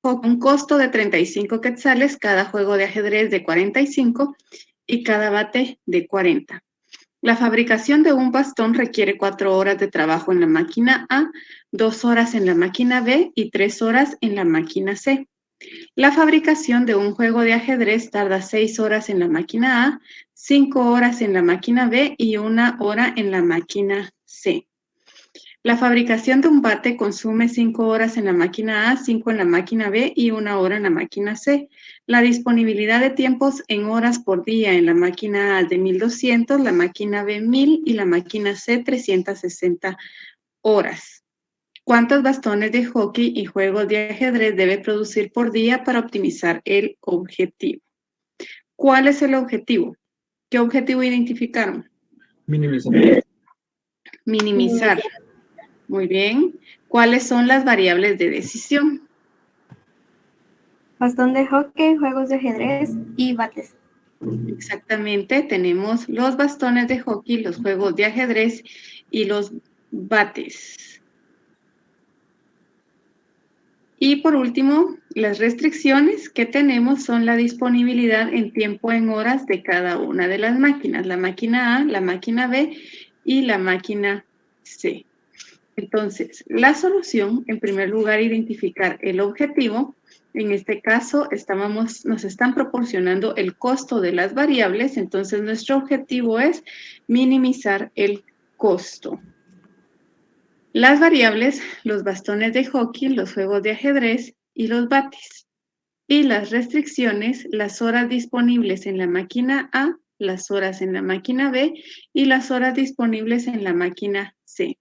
Con un costo de 35 quetzales, cada juego de ajedrez de 45 y cada bate de 40. La fabricación de un bastón requiere 4 horas de trabajo en la máquina A, 2 horas en la máquina B y 3 horas en la máquina C. La fabricación de un juego de ajedrez tarda 6 horas en la máquina A, 5 horas en la máquina B y 1 hora en la máquina C. La fabricación de un bate consume 5 horas en la máquina A, 5 en la máquina B y 1 hora en la máquina C. La disponibilidad de tiempos en horas por día en la máquina A es de 1200, la máquina B 1000 y la máquina C 360 horas. ¿Cuántos bastones de hockey y juegos de ajedrez debe producir por día para optimizar el objetivo? ¿Cuál es el objetivo? ¿Qué objetivo identificaron? Minimizar. Minimizar. Muy bien. ¿Cuáles son las variables de decisión? Bastón de hockey, juegos de ajedrez y bates. Exactamente, tenemos los bastones de hockey, los juegos de ajedrez y los bates. Y por último, las restricciones que tenemos son la disponibilidad en tiempo en horas de cada una de las máquinas, la máquina A, la máquina B y la máquina C. Entonces, la solución, en primer lugar, identificar el objetivo. En este caso, nos están proporcionando el costo de las variables, entonces nuestro objetivo es minimizar el costo. Las variables, los bastones de hockey, los juegos de ajedrez y los bates. Y las restricciones, las horas disponibles en la máquina A, las horas en la máquina B y las horas disponibles en la máquina C.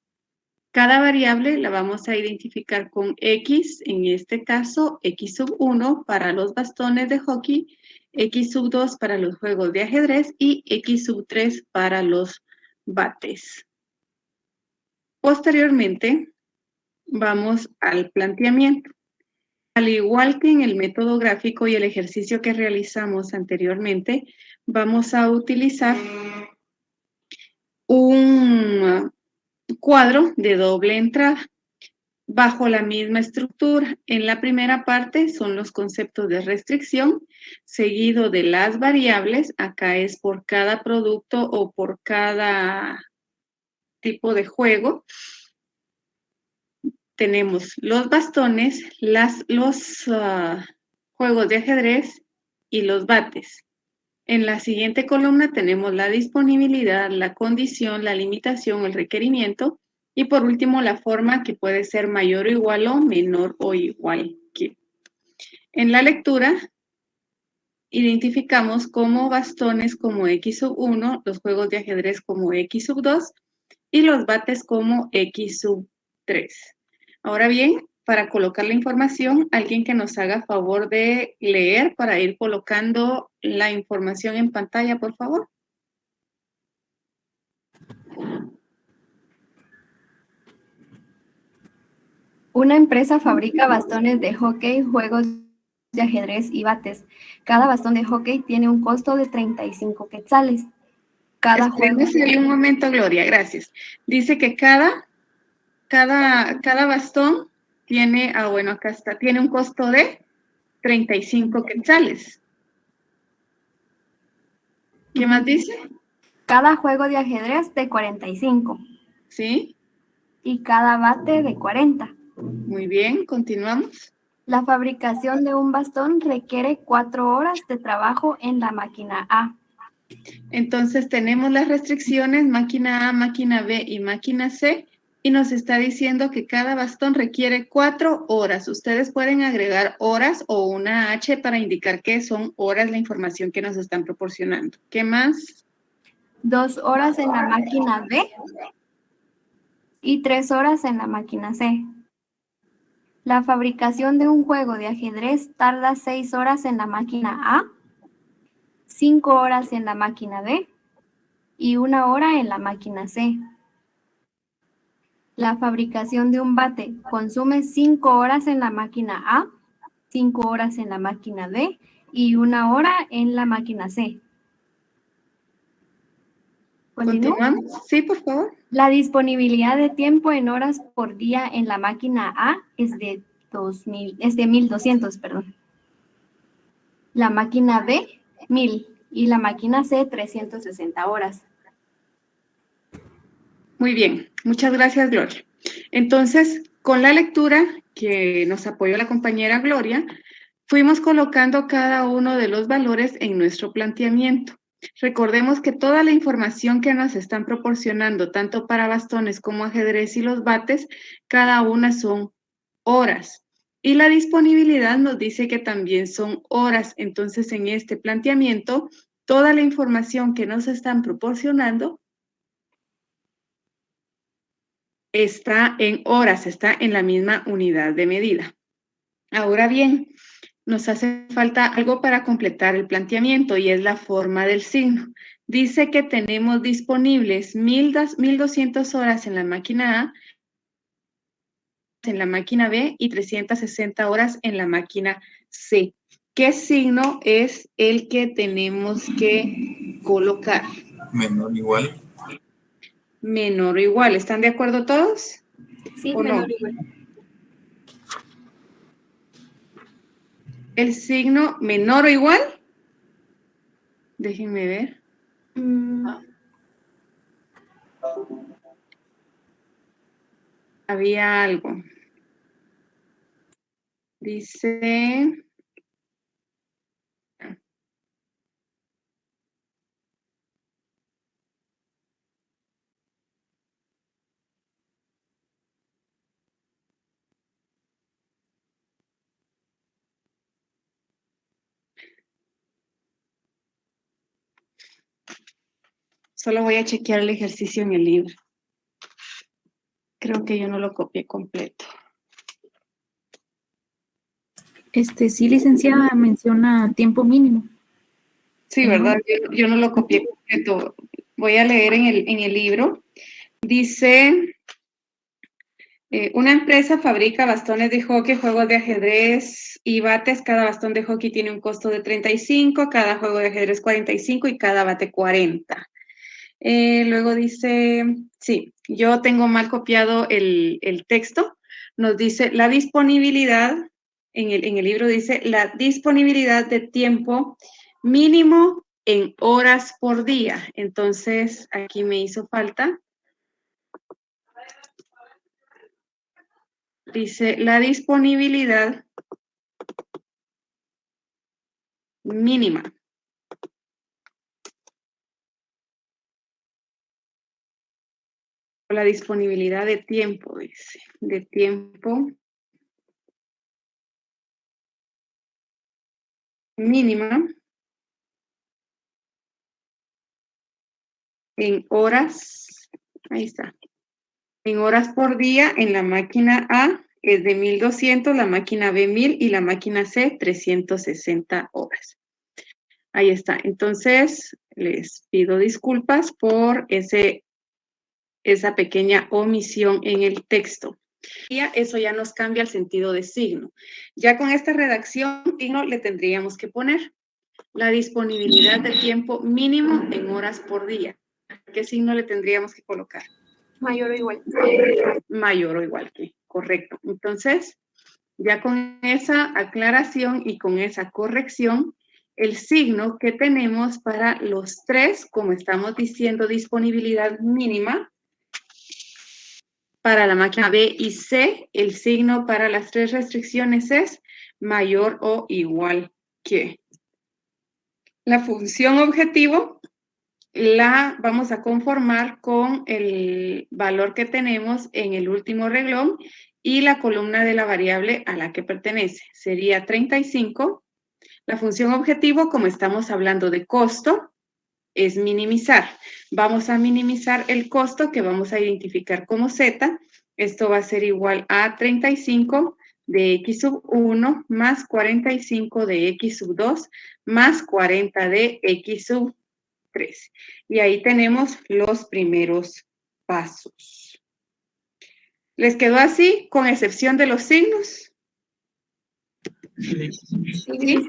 Cada variable la vamos a identificar con X, en este caso X sub 1 para los bastones de hockey, X sub 2 para los juegos de ajedrez y X sub 3 para los bates. Posteriormente, vamos al planteamiento. Al igual que en el método gráfico y el ejercicio que realizamos anteriormente, vamos a utilizar un cuadro de doble entrada bajo la misma estructura. En la primera parte son los conceptos de restricción, seguido de las variables. Acá es por cada producto o por cada tipo de juego. Tenemos los bastones, los juegos de ajedrez y los bates. En la siguiente columna tenemos la disponibilidad, la condición, la limitación, el requerimiento y por último la forma que puede ser mayor o igual o menor o igual que. En la lectura identificamos como bastones como X sub 1, los juegos de ajedrez como X sub 2 y los bates como X sub 3. Ahora bien, para colocar la información, alguien que nos haga favor de leer para ir colocando la información en pantalla, por favor. Una empresa fabrica bastones de hockey, juegos de ajedrez y bates. Cada bastón de hockey tiene un costo de 35 quetzales. Espérenme un momento, Gloria, gracias. Dice que cada bastón tiene, bueno, acá está, tiene un costo de 35 quetzales. ¿Qué más dice? Cada juego de ajedrez de 45. Sí. Y cada bate de 40. Muy bien, continuamos. La fabricación de un bastón requiere 4 horas de trabajo en la máquina A. Entonces tenemos las restricciones, máquina A, máquina B y máquina C, y nos está diciendo que cada bastón requiere 4 horas. Ustedes pueden agregar horas o una H para indicar que son horas la información que nos están proporcionando. ¿Qué más? 2 horas en la máquina B y 3 horas en la máquina C. La fabricación de un juego de ajedrez tarda 6 horas en la máquina A, 5 horas en la máquina B y 1 hora en la máquina C. La fabricación de un bate consume 5 horas en la máquina A, 5 horas en la máquina B y 1 hora en la máquina C. ¿Continuamos? Sí, por favor. La disponibilidad de tiempo en horas por día en la máquina A es de 1200, perdón. La máquina B, 1000. Y la máquina C, 360 horas. Muy bien, muchas gracias, Gloria. Entonces, con la lectura que nos apoyó la compañera Gloria, fuimos colocando cada uno de los valores en nuestro planteamiento. Recordemos que toda la información que nos están proporcionando, tanto para bastones como ajedrez y los bates, cada una son horas. Y la disponibilidad nos dice que también son horas. Entonces, en este planteamiento, toda la información que nos están proporcionando está en horas, está en la misma unidad de medida. Ahora bien, nos hace falta algo para completar el planteamiento y es la forma del signo. Dice que tenemos disponibles 1200 horas en la máquina A, en la máquina B y 360 horas en la máquina C. ¿Qué signo es el que tenemos que colocar? Menor o igual. Menor o igual. ¿Están de acuerdo todos? Sí, ¿O menor no? o igual. El signo menor o igual. Déjenme ver. Había algo. Dice... Solo voy a chequear el ejercicio en el libro. Creo que yo no lo copié completo. Sí, licenciada, menciona tiempo mínimo. Sí, ¿verdad? Yo no lo copié completo. Voy a leer en el libro. Dice, una empresa fabrica bastones de hockey, juegos de ajedrez y bates. Cada bastón de hockey tiene un costo de 35, cada juego de ajedrez 45 y cada bate 40. Luego dice, sí, yo tengo mal copiado el texto. Nos dice la disponibilidad, en el libro dice la disponibilidad de tiempo mínimo en horas por día. Entonces, aquí me hizo falta. Dice la disponibilidad mínima. La disponibilidad de tiempo, dice, de tiempo mínima en horas, ahí está, en horas por día en la máquina A es de 1200, la máquina B 1000 y la máquina C 360 horas. Ahí está. Entonces, les pido disculpas por esa pequeña omisión en el texto. Y eso ya nos cambia el sentido de signo. Ya con esta redacción, signo le tendríamos que poner la disponibilidad de tiempo mínimo en horas por día. ¿Qué signo le tendríamos que colocar? Mayor o igual. Mayor o igual que, correcto. Entonces, ya con esa aclaración y con esa corrección, el signo que tenemos para los tres, como estamos diciendo, disponibilidad mínima, para la máquina B y C, el signo para las tres restricciones es mayor o igual que. La función objetivo la vamos a conformar con el valor que tenemos en el último renglón y la columna de la variable a la que pertenece. Sería 35. La función objetivo, como estamos hablando de costo, es minimizar. Vamos a minimizar el costo que vamos a identificar como Z. Esto va a ser igual a 35 de X sub 1 más 45 de X sub 2 más 40 de X sub 3. Y ahí tenemos los primeros pasos. ¿Les quedó así, con excepción de los signos? ¿Sí?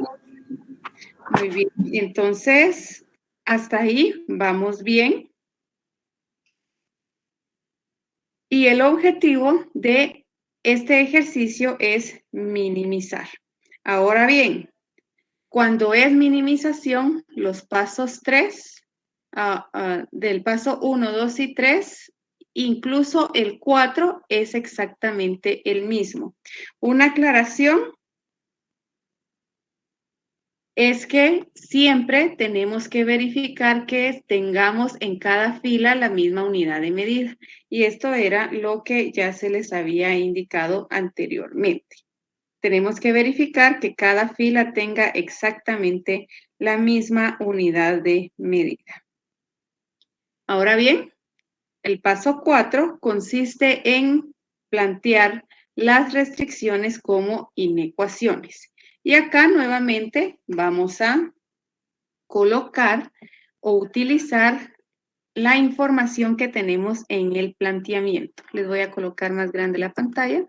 Muy bien. Entonces, hasta ahí vamos bien. Y el objetivo de este ejercicio es minimizar. Ahora bien, cuando es minimización, los pasos 3, del paso 1, 2 y 3, incluso el 4 es exactamente el mismo. Una aclaración es que siempre tenemos que verificar que tengamos en cada fila la misma unidad de medida. Y esto era lo que ya se les había indicado anteriormente. Tenemos que verificar que cada fila tenga exactamente la misma unidad de medida. Ahora bien, el paso 4 consiste en plantear las restricciones como inecuaciones. Y acá nuevamente vamos a colocar o utilizar la información que tenemos en el planteamiento. Les voy a colocar más grande la pantalla.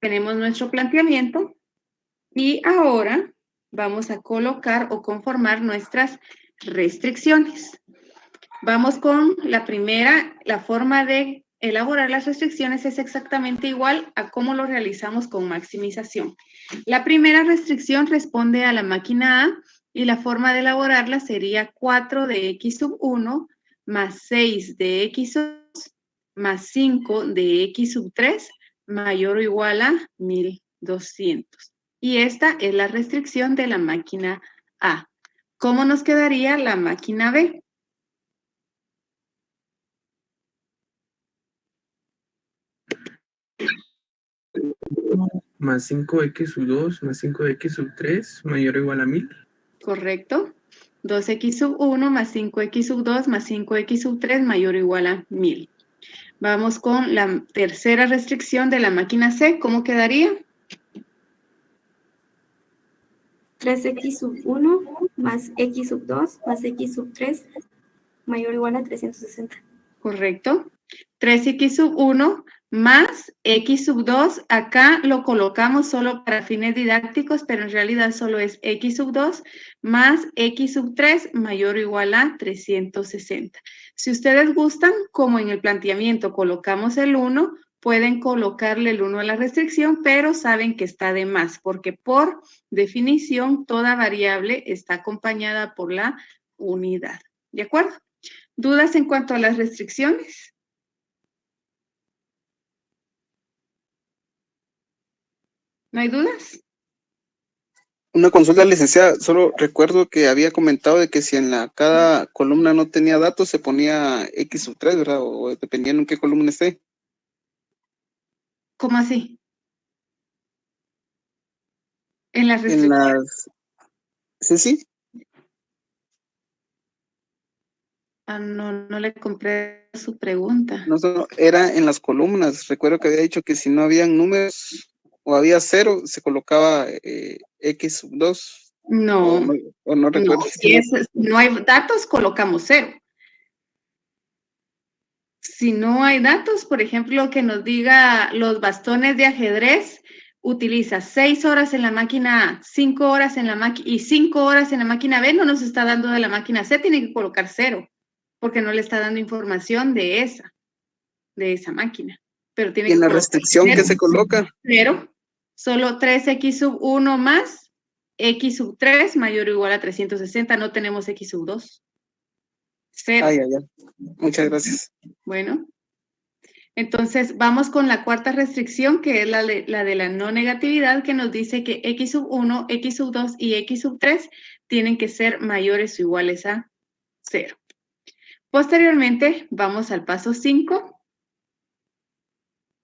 Tenemos nuestro planteamiento y ahora vamos a colocar o conformar nuestras restricciones. Vamos con la primera, la forma de elaborar las restricciones es exactamente igual a cómo lo realizamos con maximización. La primera restricción responde a la máquina A y la forma de elaborarla sería 4 de x sub 1 más 6 de x sub 2 más 5 de x sub 3 mayor o igual a 1200. Y esta es la restricción de la máquina A. ¿Cómo nos quedaría la máquina B? Más 5x sub 2 más 5x sub 3 mayor o igual a 1000. Correcto. 2x sub 1 más 5x sub 2 más 5x sub 3 mayor o igual a 1000. Vamos con la tercera restricción de la máquina C. ¿Cómo quedaría? 3x sub 1 más x sub 2 más x sub 3 mayor o igual a 360. Correcto. 3x sub 1 más x sub 2. Acá lo colocamos solo para fines didácticos, pero en realidad solo es x sub 2 más x sub 3 mayor o igual a 360. Si ustedes gustan, como en el planteamiento colocamos el 1, pueden colocarle el 1 a la restricción, pero saben que está de más, porque por definición toda variable está acompañada por la unidad. ¿De acuerdo? ¿Dudas en cuanto a las restricciones? ¿No hay dudas? Una consulta, licenciada. Solo recuerdo que había comentado de que si en cada columna no tenía datos, se ponía X sub 3, ¿verdad? O dependiendo en qué columna esté. ¿Cómo así? En las En restricciones. las... Sí. No le compré su pregunta. No, era en las columnas. Recuerdo que había dicho que si no habían números o había 0, se colocaba X sub 2. No, O no recuerdo. si no hay datos, colocamos 0. Si no hay datos, por ejemplo, que nos diga los bastones de ajedrez, utiliza 6 horas en la máquina A, 5 horas en la máquina y 5 horas en la máquina B, no nos está dando de la máquina C, tiene que colocar 0, porque no le está dando información de esa máquina. Pero tiene Y en que la colocar restricción 0, que se coloca. 0, solo 3x sub 1 más x sub 3 mayor o igual a 360, no tenemos x sub 2. 0. Ya. Muchas gracias. Bueno, entonces vamos con la cuarta restricción, que es la de la no negatividad, que nos dice que x sub 1, x sub 2 y x sub 3 tienen que ser mayores o iguales a 0. Posteriormente, vamos al paso 5.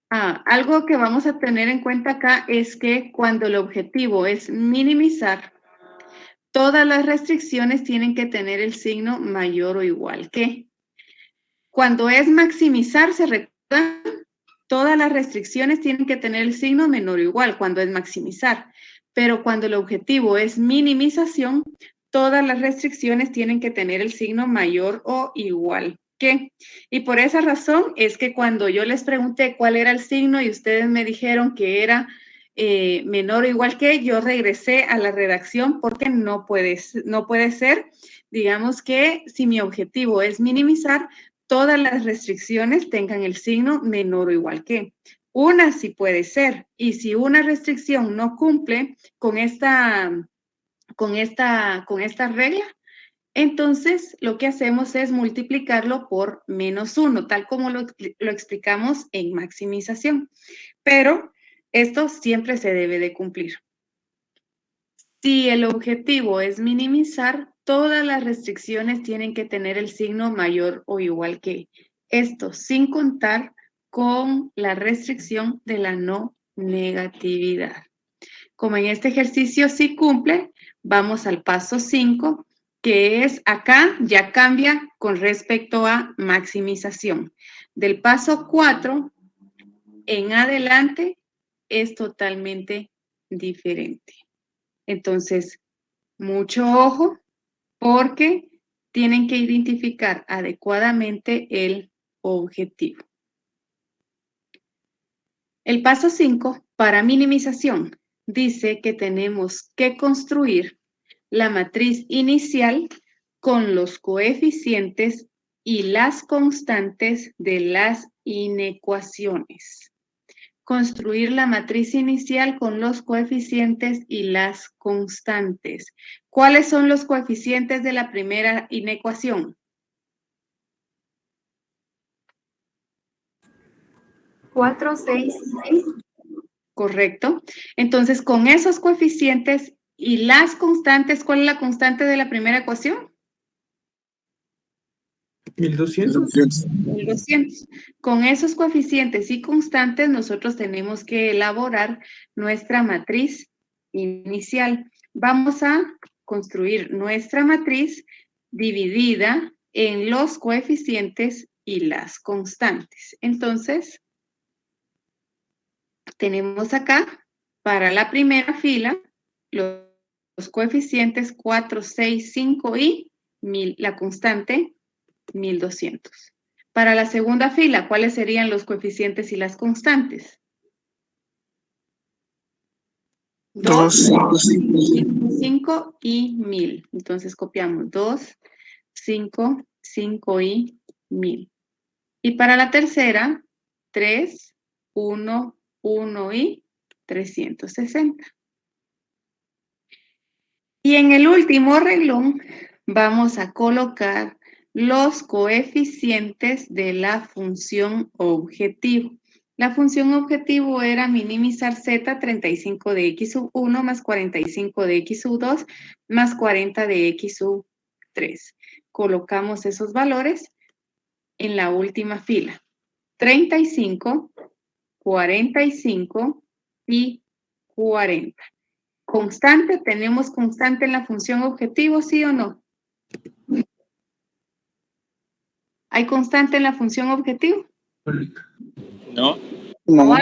Algo que vamos a tener en cuenta acá es que cuando el objetivo es minimizar, todas las restricciones tienen que tener el signo mayor o igual que. Cuando es maximizar, se recuerda, todas las restricciones tienen que tener el signo menor o igual cuando es maximizar. Pero cuando el objetivo es minimización, todas las restricciones tienen que tener el signo mayor o igual que. Y por esa razón es que cuando yo les pregunté cuál era el signo y ustedes me dijeron que era menor o igual que, yo regresé a la redacción porque no puede ser, digamos que si mi objetivo es minimizar, todas las restricciones tengan el signo menor o igual que. Una sí puede ser, y si una restricción no cumple con esta regla, entonces lo que hacemos es multiplicarlo por -1, tal como lo explicamos en maximización. Pero esto siempre se debe de cumplir. Si el objetivo es minimizar, todas las restricciones tienen que tener el signo mayor o igual que. Esto sin contar con la restricción de la no negatividad. Como en este ejercicio sí cumple, vamos al paso 5, que es acá ya cambia con respecto a maximización. Del paso 4 en adelante es totalmente diferente. Entonces, mucho ojo porque tienen que identificar adecuadamente el objetivo. El paso 5, para minimización, dice que tenemos que construir la matriz inicial con los coeficientes y las constantes de las inecuaciones. Construir la matriz inicial con los coeficientes y las constantes. ¿Cuáles son los coeficientes de la primera inecuación? 4, 6, 6. Correcto. Entonces, con esos coeficientes y las constantes, ¿cuál es la constante de la primera ecuación? 1200. 1200. Con esos coeficientes y constantes, nosotros tenemos que elaborar nuestra matriz inicial. Vamos a construir nuestra matriz dividida en los coeficientes y las constantes. Entonces, tenemos acá, para la primera fila, los coeficientes 4, 6, 5 y 1000, la constante 1200. Para la segunda fila, ¿cuáles serían los coeficientes y las constantes? 2, 5 y 1000. Entonces copiamos 2, 5, 5 y 1000. Y para la tercera, 3, 1, 1 y 360. Y en el último renglón vamos a colocar los coeficientes de la función objetivo. La función objetivo era minimizar z, 35 de x sub 1 más 45 de x sub 2 más 40 de x sub 3. Colocamos esos valores en la última fila. 35, 45 y 40. Constante, ¿tenemos constante en la función objetivo, sí o no? ¿Hay constante en la función objetivo? No. No.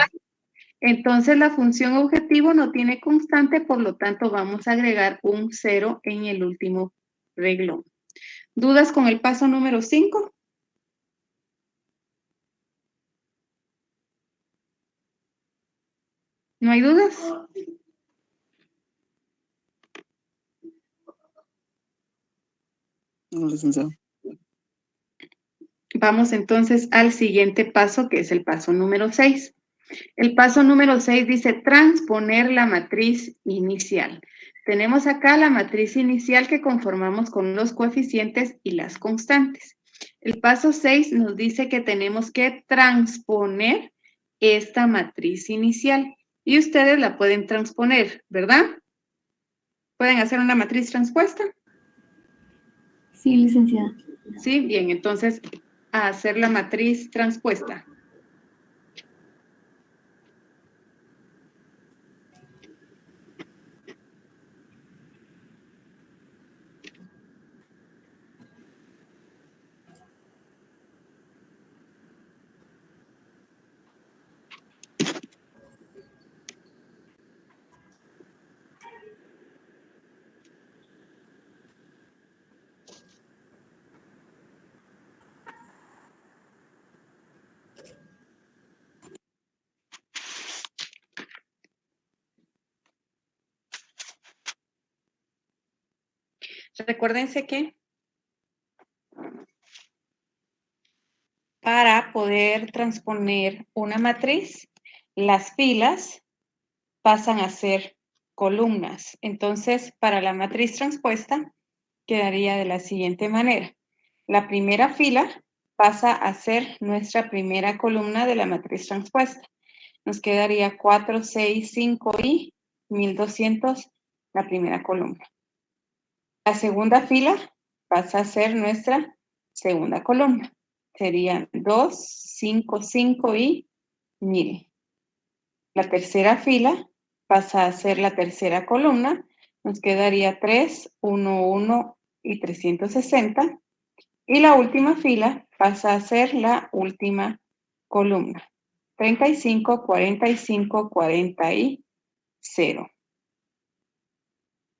Entonces la función objetivo no tiene constante, por lo tanto vamos a agregar un 0 en el último renglón. ¿Dudas con el paso número 5? ¿No hay dudas? No, licenciado. Vamos entonces al siguiente paso, que es el paso número 6. El paso número 6 dice transponer la matriz inicial. Tenemos acá la matriz inicial que conformamos con los coeficientes y las constantes. El paso 6 nos dice que tenemos que transponer esta matriz inicial. Y ustedes la pueden transponer, ¿verdad? ¿Pueden hacer una matriz transpuesta? Sí, licenciada. Sí, bien, entonces a hacer la matriz transpuesta. Recuérdense que para poder transponer una matriz, las filas pasan a ser columnas. Entonces, para la matriz transpuesta, quedaría de la siguiente manera. La primera fila pasa a ser nuestra primera columna de la matriz transpuesta. Nos quedaría 4, 6, 5 y 1200 la primera columna. La segunda fila pasa a ser nuestra segunda columna. Serían 2, 5, 5 y 1000. La tercera fila pasa a ser la tercera columna. Nos quedaría 3, 1, 1 y 360. Y la última fila pasa a ser la última columna. 35, 45, 40 y 0.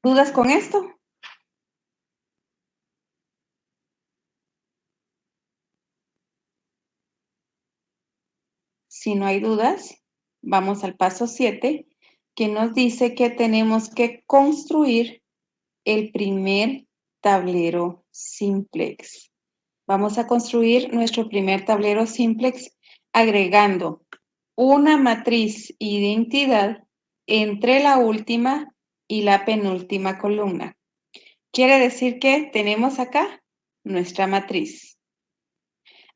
¿Dudas con esto? Si no hay dudas, vamos al paso 7, que nos dice que tenemos que construir el primer tablero simplex. Vamos a construir nuestro primer tablero simplex agregando una matriz identidad entre la última y la penúltima columna. Quiere decir que tenemos acá nuestra matriz.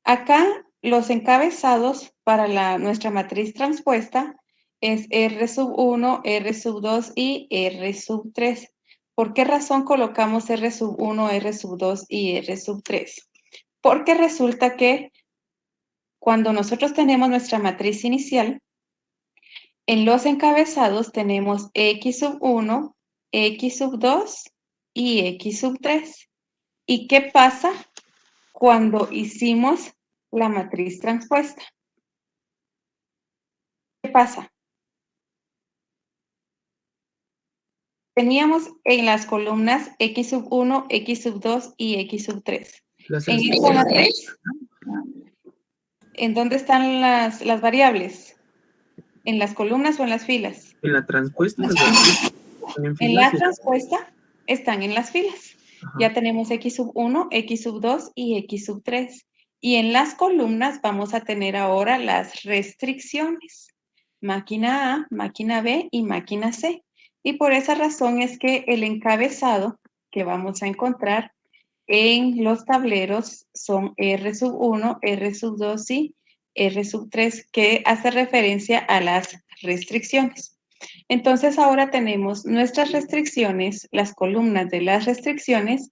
Acá los encabezados para nuestra matriz transpuesta es R1, R2 y R3. ¿Por qué razón colocamos R1, R2 y R3? Porque resulta que cuando nosotros tenemos nuestra matriz inicial, en los encabezados tenemos X1, X2 y X3. ¿Y qué pasa cuando hicimos la matriz transpuesta? ¿Qué pasa? Teníamos en las columnas X1, X2 y X3. Las En esta matriz, ¿en dónde están las variables? ¿En las columnas o en las filas? En la transpuesta, están en En filas. la transpuesta están en las filas. Ajá. Ya tenemos X1, X2 y X3. Y en las columnas vamos a tener ahora las restricciones. Máquina A, máquina B y máquina C. Y por esa razón es que el encabezado que vamos a encontrar en los tableros son R1, R2 y R3, que hace referencia a las restricciones. Entonces ahora tenemos nuestras restricciones, las columnas de las restricciones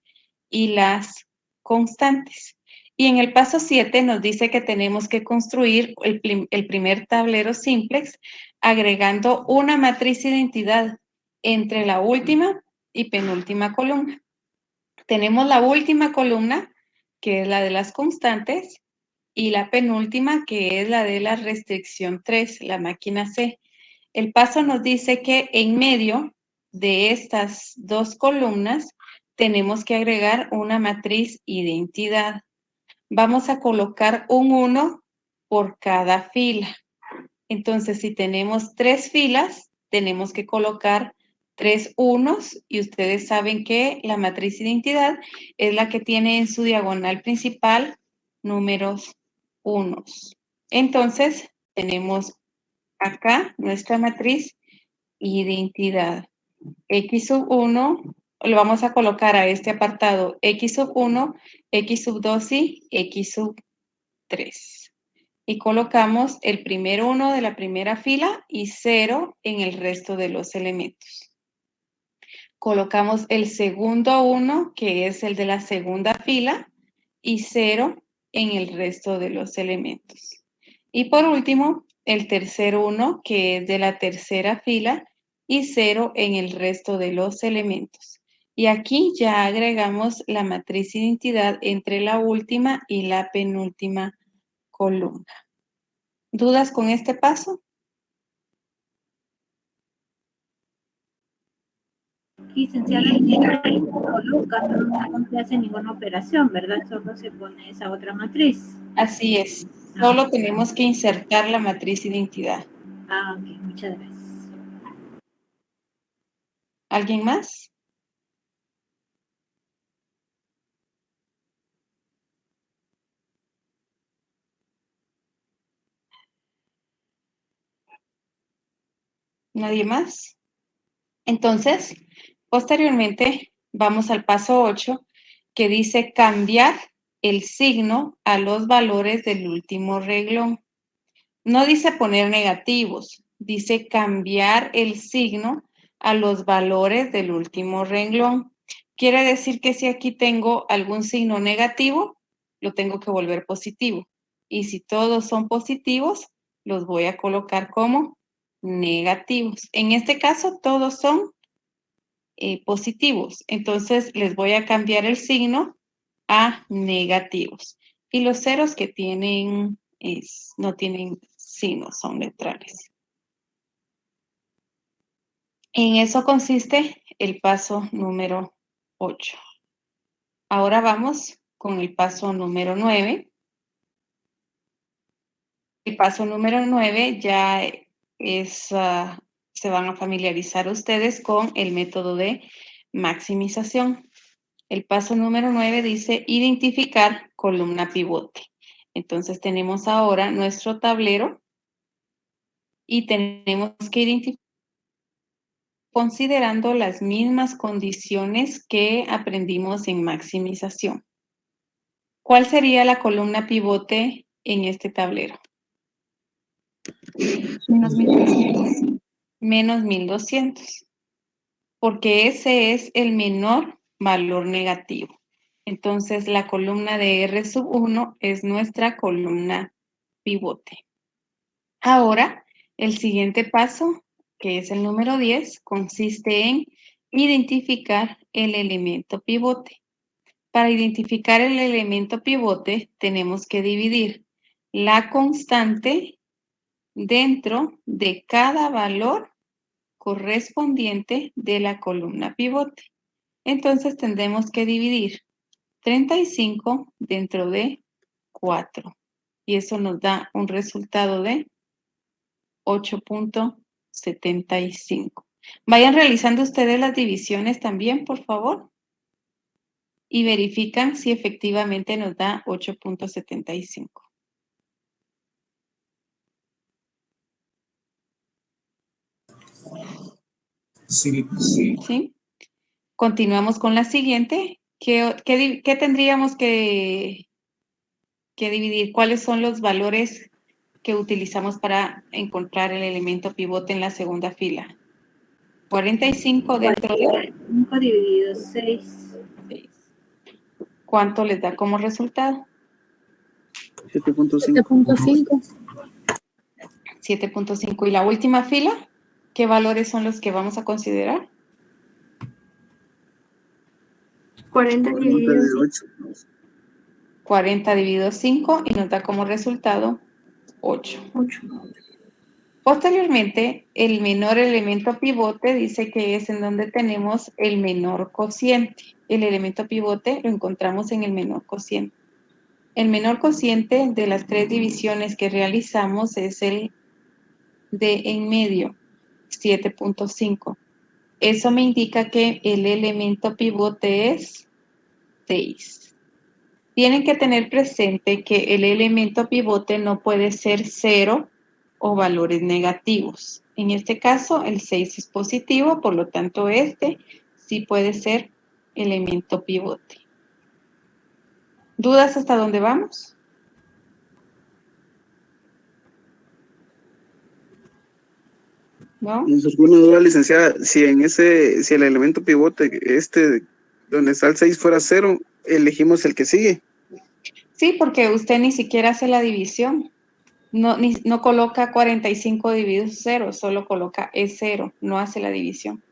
y las constantes. Y en el paso 7 nos dice que tenemos que construir el primer tablero simplex agregando una matriz identidad entre la última y penúltima columna. Tenemos la última columna, que es la de las constantes, y la penúltima, que es la de la restricción 3, la máquina C. El paso nos dice que en medio de estas dos columnas tenemos que agregar una matriz identidad. Vamos a colocar un 1 por cada fila. Entonces, si tenemos 3 filas, tenemos que colocar 3 unos y ustedes saben que la matriz identidad es la que tiene en su diagonal principal números unos. Entonces, tenemos acá nuestra matriz identidad. X1, lo vamos a colocar a este apartado X1, X2 y X3. Y colocamos el primer 1 de la primera fila y 0 en el resto de los elementos. Colocamos el segundo 1, que es el de la segunda fila, y 0 en el resto de los elementos. Y por último, el tercer 1, que es de la tercera fila, y 0 en el resto de los elementos. Y aquí ya agregamos la matriz identidad entre la última y la penúltima columna. ¿Dudas con este paso? Licenciada, coloca, no se hace ninguna operación, ¿verdad? Solo se pone esa otra matriz. Así es. Solo tenemos que insertar la matriz identidad. Ah, ok, muchas gracias. ¿Alguien más? ¿Nadie más? Entonces, posteriormente, vamos al paso 8, que dice cambiar el signo a los valores del último renglón. No dice poner negativos, dice cambiar el signo a los valores del último renglón. Quiere decir que si aquí tengo algún signo negativo, lo tengo que volver positivo. Y si todos son positivos, los voy a colocar como negativos. En este caso, todos son positivos. Entonces, les voy a cambiar el signo a negativos. Y los ceros que tienen, no tienen signos, son neutrales. En eso consiste el paso número 8. Ahora vamos con el paso número 9. El paso número 9 ya se van a familiarizar ustedes con el método de maximización. El paso número 9 dice identificar columna pivote. Entonces tenemos ahora nuestro tablero y tenemos que identificar considerando las mismas condiciones que aprendimos en maximización. ¿Cuál sería la columna pivote en este tablero? Menos 1200. Menos 1200, porque ese es el menor valor negativo. Entonces, la columna de R sub 1 es nuestra columna pivote. Ahora, el siguiente paso, que es el número 10, consiste en identificar el elemento pivote. Para identificar el elemento pivote, tenemos que dividir la constante dentro de cada valor correspondiente de la columna pivote. Entonces, tendremos que dividir 35 dentro de 4. Y eso nos da un resultado de 8.75. Vayan realizando ustedes las divisiones también, por favor. Y verifican si efectivamente nos da 8.75. Sí. ¿Sí? Continuamos con la siguiente. ¿Qué tendríamos que dividir? ¿Cuáles son los valores que utilizamos para encontrar el elemento pivote en la segunda fila? 45 dentro de 5 dividido 6. 6. ¿Cuánto les da como resultado? 7.5. 7.5. 7.5. ¿Y la última fila? ¿Qué valores son los que vamos a considerar? 40 dividido 8. 40 dividido 5 y nos da como resultado 8. 8. Posteriormente, el menor elemento pivote dice que es en donde tenemos el menor cociente. El elemento pivote lo encontramos en el menor cociente. El menor cociente de las 3 divisiones que realizamos es el de en medio, 7.5. Eso me indica que el elemento pivote es 6. Tienen que tener presente que el elemento pivote no puede ser 0 o valores negativos. En este caso, el 6 es positivo, por lo tanto, este sí puede ser elemento pivote. ¿Dudas hasta dónde vamos? ¿No? ¿Nos alguna duda, licenciada? Si el elemento pivote, donde está el 6 fuera 0, elegimos el que sigue. Sí, porque usted ni siquiera hace la división. No coloca 45 dividido 0, solo coloca E0, no hace la división.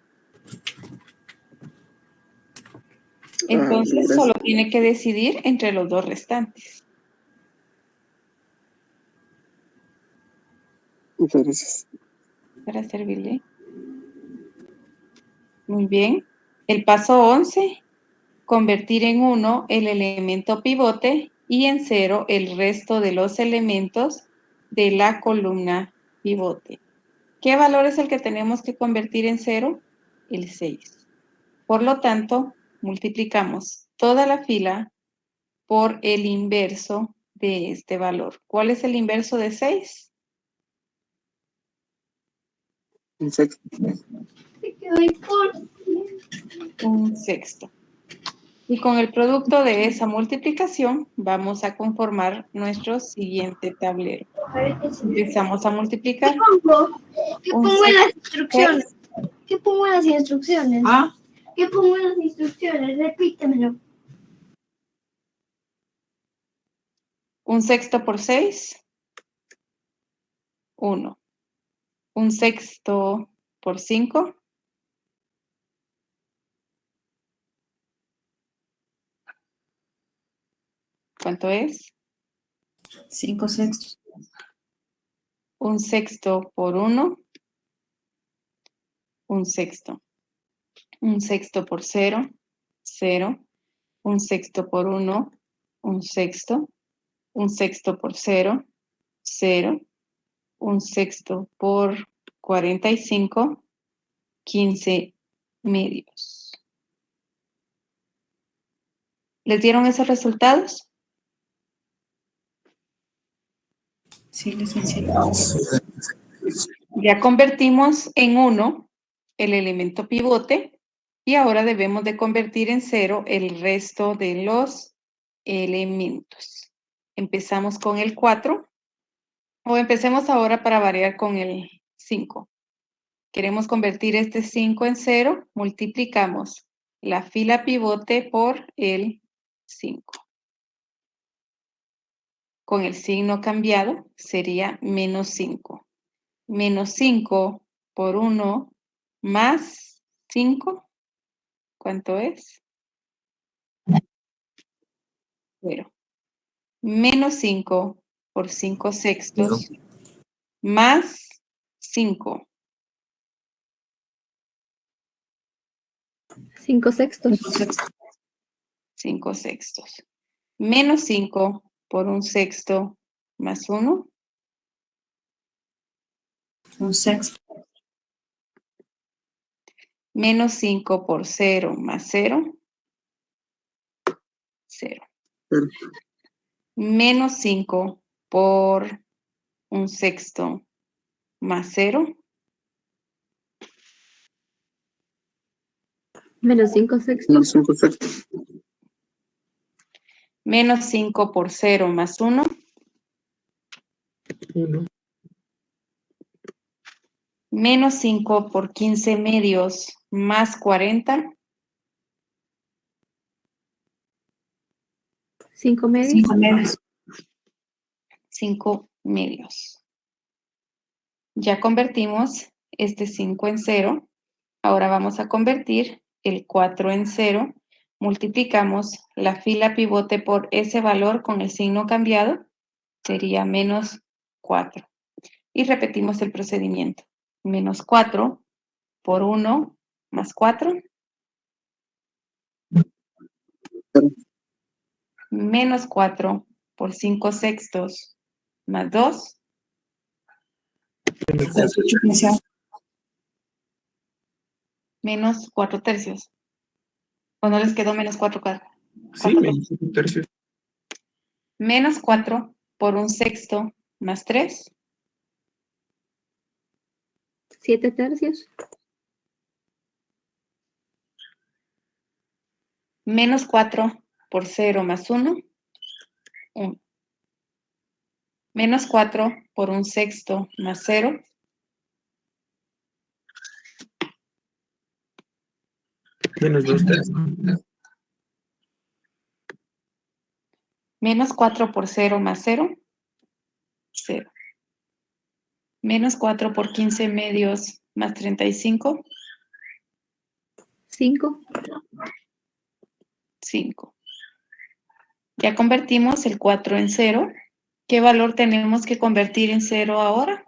Entonces, Gracias. solo tiene que decidir entre los dos restantes. Muchas gracias. Para servirle. Muy bien. El paso 11, convertir en 1 el elemento pivote y en 0 el resto de los elementos de la columna pivote. ¿Qué valor es el que tenemos que convertir en 0? El 6. Por lo tanto, multiplicamos toda la fila por el inverso de este valor. ¿Cuál es el inverso de 6? Un sexto. Un sexto. Y con el producto de esa multiplicación vamos a conformar nuestro siguiente tablero. Empezamos a multiplicar. ¿Qué pongo en las instrucciones? ¿Qué pongo en las instrucciones? ¿Ah? ¿Qué pongo en las instrucciones? Repítemelo. Un sexto por 6, 1. Un sexto por 5, ¿cuánto es? 5 sextos. Un sexto por 1, un sexto. Un sexto por 0, 0. Un sexto por 1, un sexto. Un sexto por 0, 0. Un sexto por 45, 15 medios. ¿Les dieron esos resultados? Sí, licenciada. Ya convertimos en 1 el elemento pivote y ahora debemos de convertir en 0 el resto de los elementos. Empezamos con el 4 o empecemos ahora para variar con el 5. Queremos convertir este 5 en 0, multiplicamos la fila pivote por el 5. Con el signo cambiado sería menos 5. Menos 5 por 1 más 5, ¿cuánto es? 0. Menos 5 por 5 sextos más 5. 5 sextos. 5 sextos. Menos 5 por 1 sexto más 1. Un sexto. Menos 5 por 0 más 0. 0. Cero. Menos 5 por 1 sexto más 0. Menos 5 sextos. Menos 5 sextos. Menos 5 por 0 más 1. 1. Menos 5 por 15 medios más 40. 5 medios. 5 medios. 5 medios. Ya convertimos este 5 en 0. Ahora vamos a convertir el 4 en 0. Multiplicamos la fila pivote por ese valor con el signo cambiado. Sería menos 4. Y repetimos el procedimiento. Menos 4 por 1 más 4. Menos 4 por 5 sextos más 2. Menos 4 tercios. ¿O no les quedó menos 4 cada? Sí, 25 tercios. Menos 4 por 1 sexto más 3. 7 tercios. Menos 4 por 0 más 1. 1. Menos 4 por 1 sexto más 0. Menos 2 tercios. Menos 4 por 0 más 0. 0. Menos 4 por 15 medios más 35. 5. 5. Ya convertimos el 4 en 0. ¿Qué valor tenemos que convertir en 0 ahora?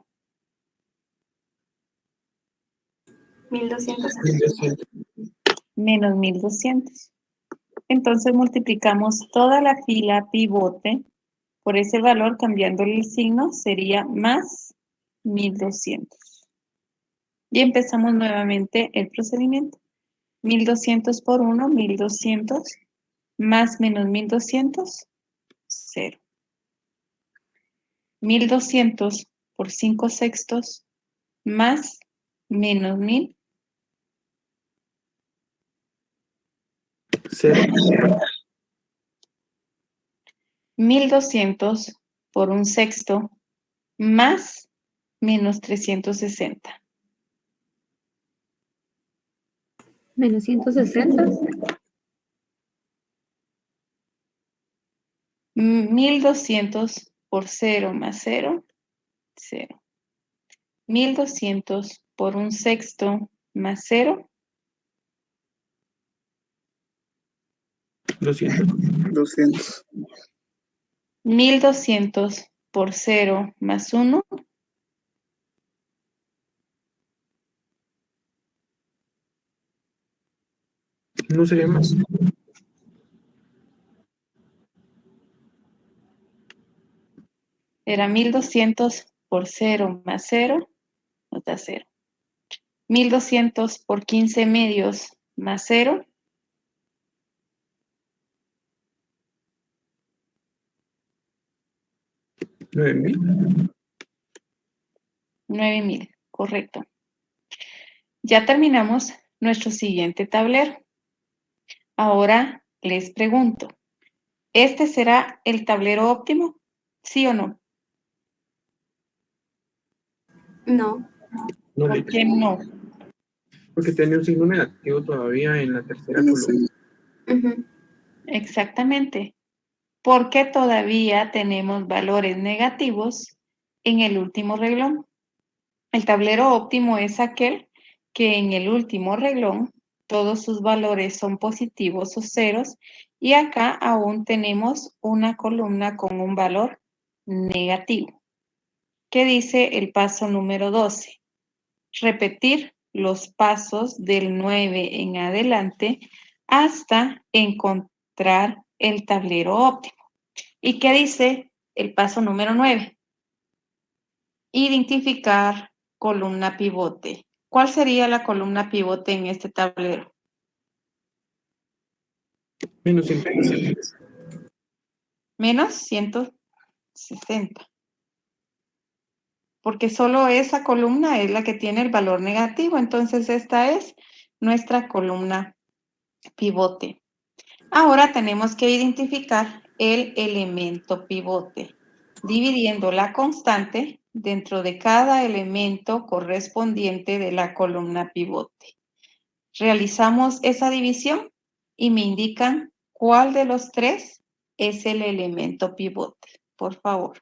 1200. 1200. Menos 1200. Entonces multiplicamos toda la fila pivote por ese valor, cambiándole el signo, sería más 1200. Y empezamos nuevamente el procedimiento. 1200 por 1, 1200, más menos 1200, 0. 1200 por 5 sextos, más menos 1000, 0, 1200 por 1/6 más menos 360. Menos 160. 1200 por 0 más 0, 0. 1200 por 1/6 más 0, 200, 200. 1200 por 0 más 1, no sería más. era 1200 por 0 más 0, nos da 0. 1200 por 15 medios más 0, 9000, 9000, correcto. Ya terminamos nuestro siguiente tablero. Ahora les pregunto, ¿este será el tablero óptimo? ¿Sí o no? No. no ¿Por le qué no? porque tiene un signo negativo todavía en la tercera No columna. sé. Ujú. Exactamente. Porque todavía tenemos valores negativos en el último renglón. El tablero óptimo es aquel que en el último renglón todos sus valores son positivos o ceros y acá aún tenemos una columna con un valor negativo. ¿Qué dice el paso número 12? Repetir los pasos del 9 en adelante hasta encontrar el tablero óptimo. ¿Y qué dice el paso número 9? Identificar columna pivote. ¿Cuál sería la columna pivote en este tablero? Menos 160. Menos 160. Porque solo esa columna es la que tiene el valor negativo. Entonces esta es nuestra columna pivote. Ahora tenemos que identificar el elemento pivote, dividiendo la constante dentro de cada elemento correspondiente de la columna pivote. Realizamos esa división y me indican cuál de los tres es el elemento pivote, por favor.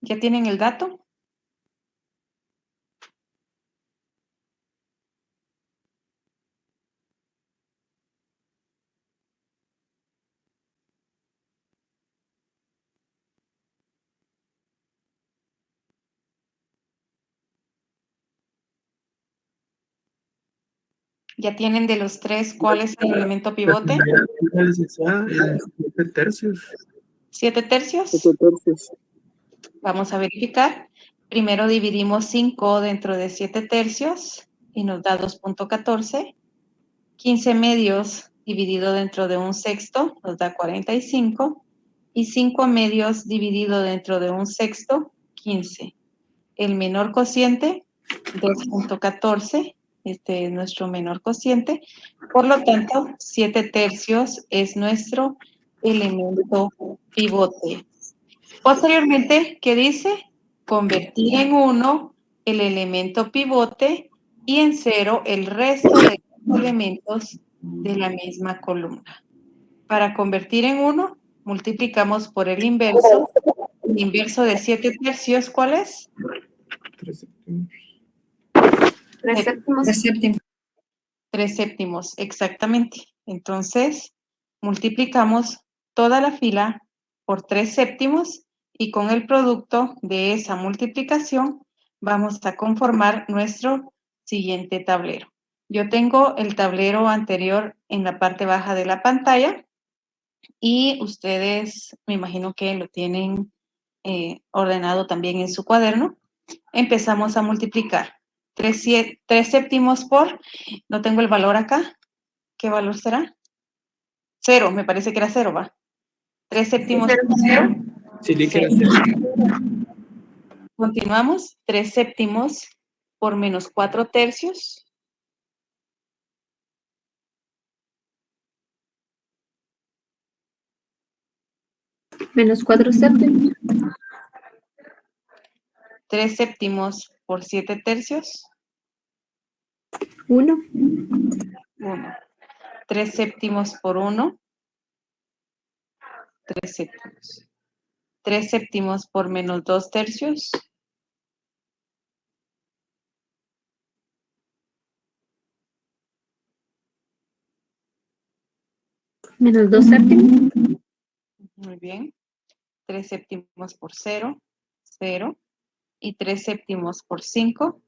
¿Ya tienen el dato? ¿Ya tienen de los tres cuál es el elemento La pivote? primera fila, licenciada, en 7 tercios. 7 tercios. 7 tercios. Vamos a verificar. Primero dividimos 5 dentro de 7 tercios y nos da 2.14. 15 medios dividido dentro de 1/6 nos da 45. Y 5 medios dividido dentro de 1/6, 15. El menor cociente, 2.14. Este es nuestro menor cociente. Por lo tanto, 7 tercios es nuestro elemento pivote. Posteriormente, ¿qué dice? Convertir en 1 el elemento pivote y en 0 el resto de los elementos de la misma columna. Para convertir en 1, multiplicamos por el inverso. El inverso de 7 tercios, ¿cuál es? 3 séptimos. 3 séptimos. 3 séptimos. 3 séptimos, exactamente. Entonces, multiplicamos toda la fila por 3 séptimos y con el producto de esa multiplicación vamos a conformar nuestro siguiente tablero. Yo tengo el tablero anterior en la parte baja de la pantalla y ustedes me imagino que lo tienen ordenado también en su cuaderno. Empezamos a multiplicar. 3 séptimos por, no tengo el valor acá. ¿Qué valor será? 0, me parece que era 0, ¿va? 3 séptimos por 0. Sí, le queda 0. 0. Continuamos. 3 séptimos por menos 4 tercios. Menos 4 séptimos. 3 séptimos por 7 tercios. 1. 1. 3 séptimos por 1. 3 séptimos. 3 séptimos por menos 2 tercios. Menos 2 séptimos. Muy bien. 3 séptimos por 0. 0. Y 3 séptimos por 5.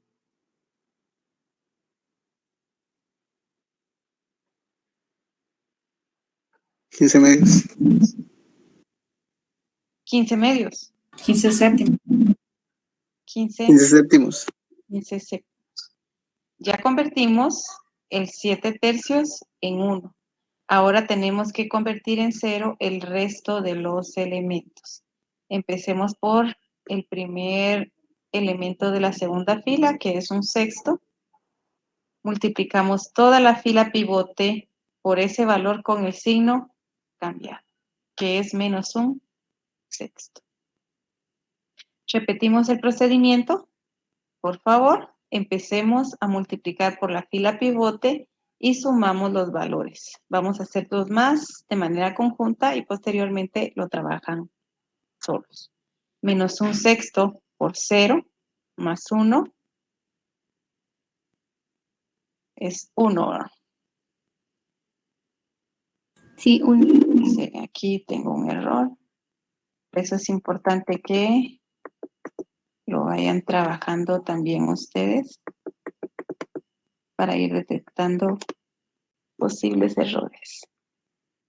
15 medios. 15 medios. 15 séptimos. 15 15 séptimos. 15 séptimos. Ya convertimos el 7 tercios en 1. Ahora tenemos que convertir en 0 el resto de los elementos. Empecemos por el primer elemento de la segunda fila, que es un sexto. Multiplicamos toda la fila pivote por ese valor con el signo cambiado, que es menos un sexto. Repetimos el procedimiento. Por favor, empecemos a multiplicar por la fila pivote y sumamos los valores. Vamos a hacer 2 más de manera conjunta y posteriormente lo trabajan solos. Menos un sexto por 0 más 1 es 1. Sí, 1. Sí, aquí tengo un error. Por eso es importante que lo vayan trabajando también ustedes para ir detectando posibles errores.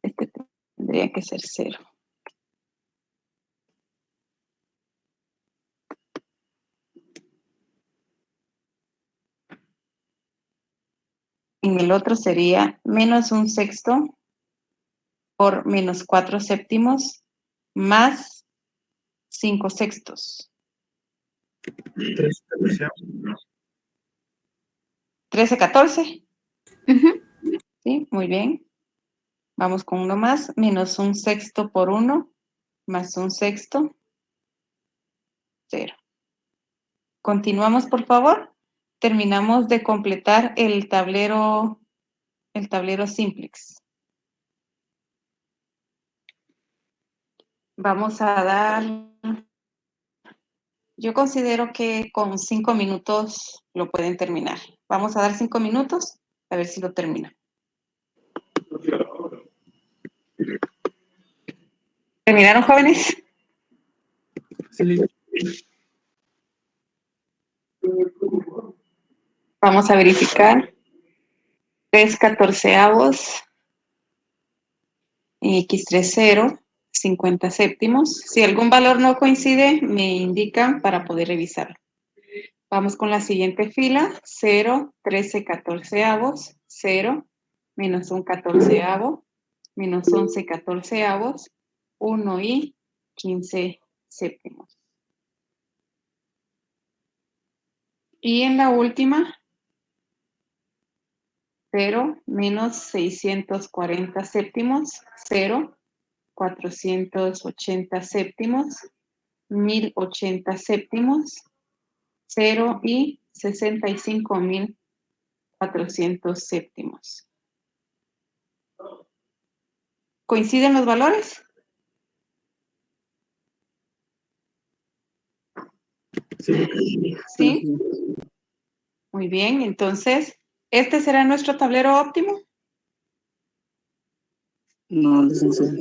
Este tendría que ser 0. En el otro sería menos un sexto por menos 4 séptimos más 5 sextos. 3 13, 14. Ujú. Sí, muy bien. Vamos con uno más. Menos un sexto por 1 más un sexto. 0. Continuamos, por favor. Terminamos de completar el tablero simplex. Vamos a dar, yo considero que con 5 minutos lo pueden terminar. Vamos a dar 5 minutos a ver si lo terminan. ¿Terminaron, jóvenes? Sí, Vamos a verificar. 3 catorceavos y x3 0, 50 séptimos. Si algún valor no coincide, me indican para poder revisarlo. Vamos con la siguiente fila. 0, 13 catorceavos, 0, menos 1 catorceavo, menos 11 catorceavos, 1 y 15 séptimos. Y en la última, 0, menos 640 séptimos, 0, 480 séptimos, 1080 séptimos, 0 y 65.400 séptimos. ¿Coinciden los valores? Sí. ¿Sí? Muy bien, entonces, ¿este será nuestro tablero óptimo? No, licenciada.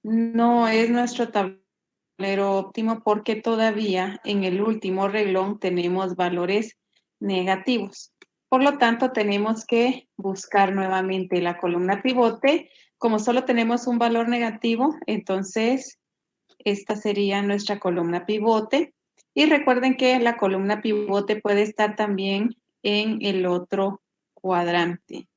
No es nuestro tablero óptimo porque todavía en el último renglón tenemos valores negativos. Por lo tanto, tenemos que buscar nuevamente la columna pivote. Como solo tenemos un valor negativo, entonces esta sería nuestra columna pivote. Y recuerden que la columna pivote puede estar también en el otro cuadrante.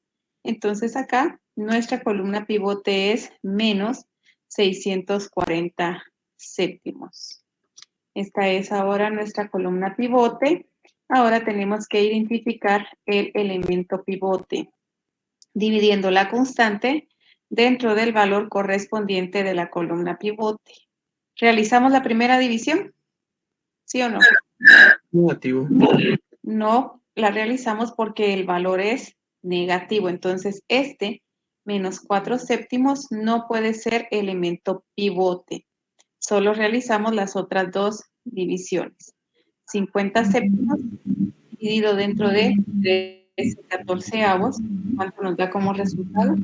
Entonces acá nuestra columna pivote es menos 640 séptimos. Esta es ahora nuestra columna pivote. Ahora tenemos que identificar el elemento pivote, dividiendo la constante dentro del valor correspondiente de la columna pivote. ¿Realizamos la primera división? ¿Sí o no? Negativo. No la realizamos porque el valor es negativo. Entonces, este menos 4 séptimos no puede ser elemento pivote. Solo realizamos las otras dos divisiones. 50 séptimos dividido dentro de 13 catorceavos. ¿Cuánto nos da como resultado?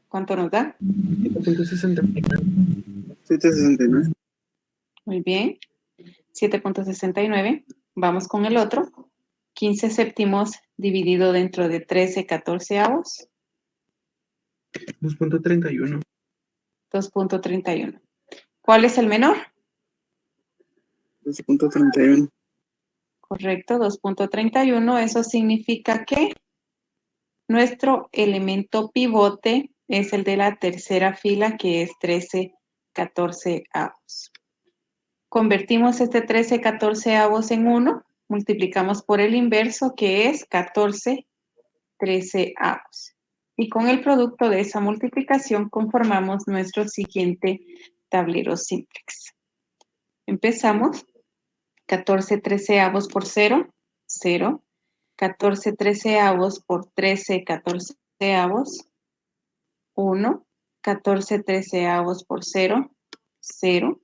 ¿Cuánto nos da? 7.69. 769. Muy bien. 7.69. Vamos con el otro. 15 séptimos dividido dentro de 13 catorceavos. 2.31. 2.31. ¿Cuál es el menor? 2.31. Correcto, 2.31. Eso significa que nuestro elemento pivote es el de la tercera fila, que es 13 catorceavos. Convertimos este 13 catorceavos en 1, multiplicamos por el inverso, que es 14 treceavos. Y con el producto de esa multiplicación conformamos nuestro siguiente tablero simplex. Empezamos. 14 treceavos por 0, 0. 14 treceavos por 13 catorceavos, 1. 14 treceavos por 0, 0.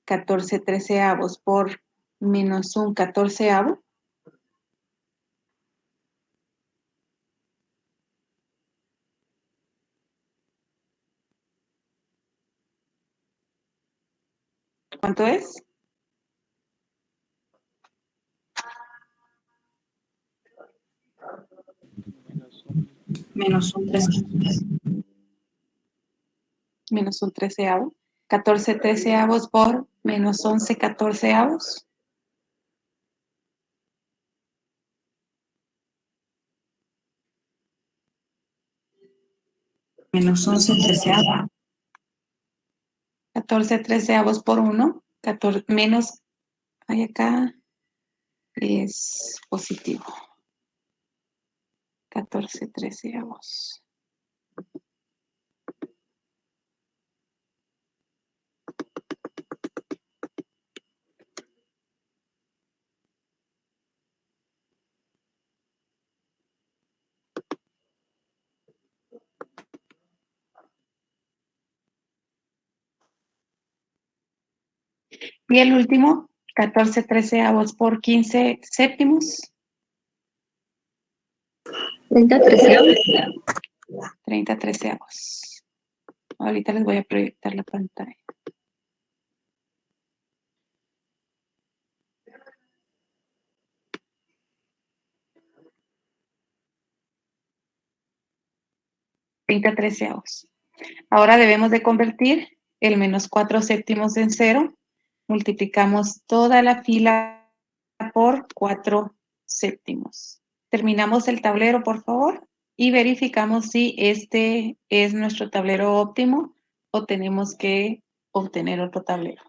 14 treceavos por menos un catorceavo, ¿cuánto es? Menos un 3. Menos un treceavo. 14 treceavos por menos 11 catorceavos. Menos 11 treceava. 14 treceavos por 1, menos, ahí acá es positivo. 14 treceavos. Y el último, 14 treceavos por 15 séptimos. 30 treceavos. 30 treceavos. Ahorita les voy a proyectar la pantalla. Treceavos. Ahora debemos de convertir el menos 4 séptimos en 0. Multiplicamos toda la fila por 4 séptimos. Terminamos el tablero, por favor, y verificamos si este es nuestro tablero óptimo o tenemos que obtener otro tablero.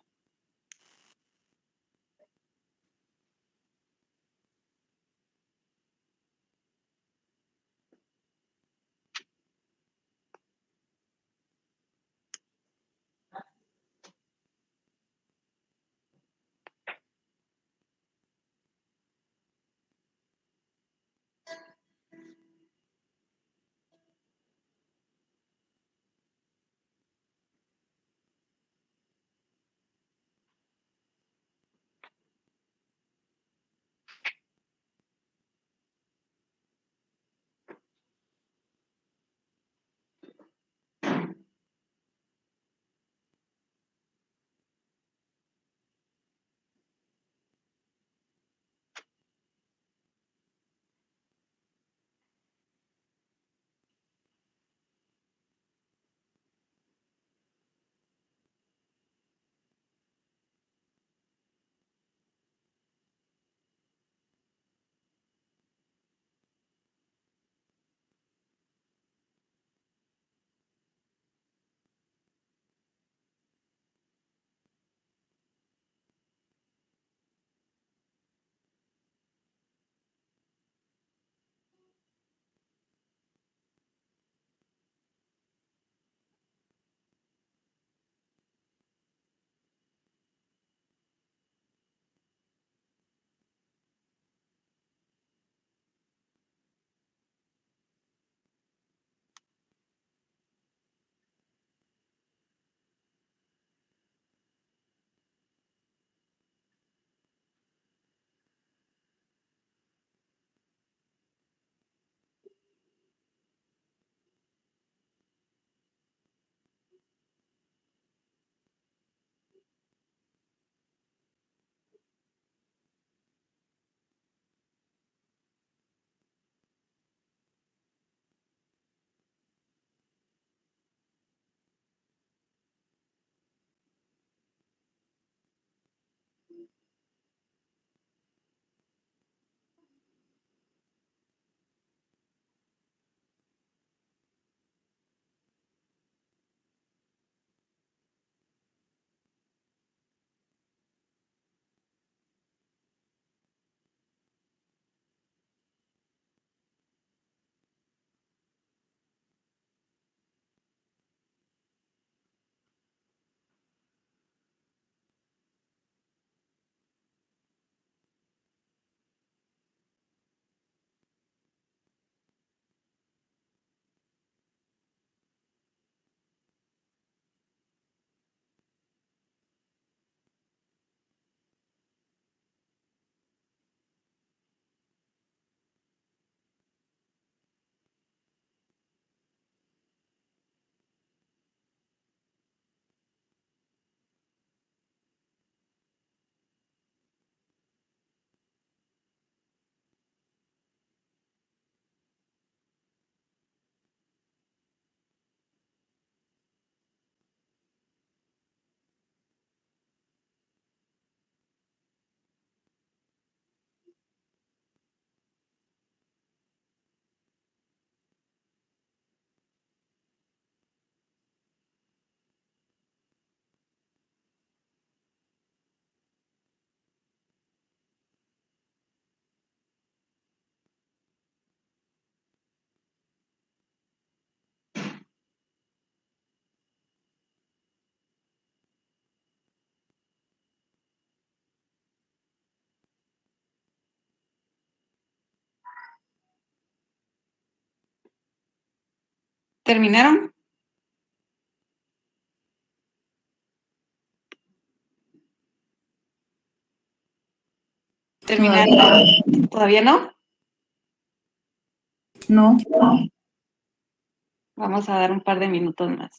¿Terminaron? ¿Terminaron? ¿Todavía no? No. Vamos a dar un par de minutos más.